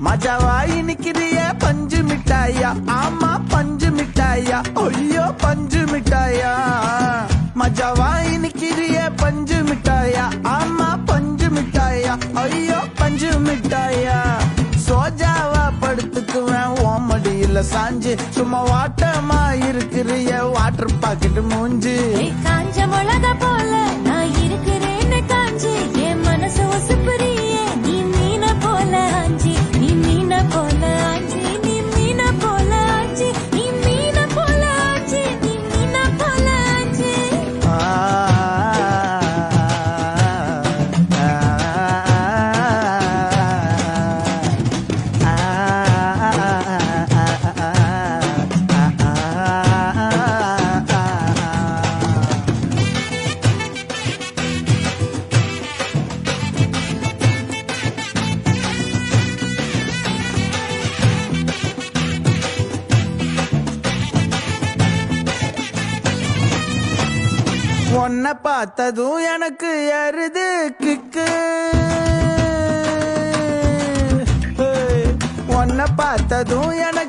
மஜாவாய் நிக்கிறிய பஞ்சு மிட்டாயா, ஆமா பஞ்சு மிட்டாயா, ஐயோ பஞ்சு மிட்டாயா. மஜாவாய் நிக்கிறிய பஞ்சு மிட்டாயா, ஆமா பஞ்சு மிட்டாயா, ஐயோ பஞ்சு மிட்டாயா. சோஜாவா படுத்துக்குவேன் ஓமடியில சாஞ்சு, சும்மா வாட்டமா இருக்கிறிய வாட்டர் பாக்கெட் மூஞ்சு. காஞ்ச மிளகா போல நான் இருக்கிறேன்னு காஞ்சி, என் மனசு ஒசுப்புறியே நீ மீன போல ஆஞ்சி, நீ மீன போல ஆஞ்சி, நீ மீன போல ஆஞ்சி, நீ மீன போல ஆஞ்சி, நீ மீன போல ஆஞ்சி. உன்னை பார்த்ததும் எனக்கு ஏறுது கிக்கு, உன்னை பார்த்ததும் எனக்கு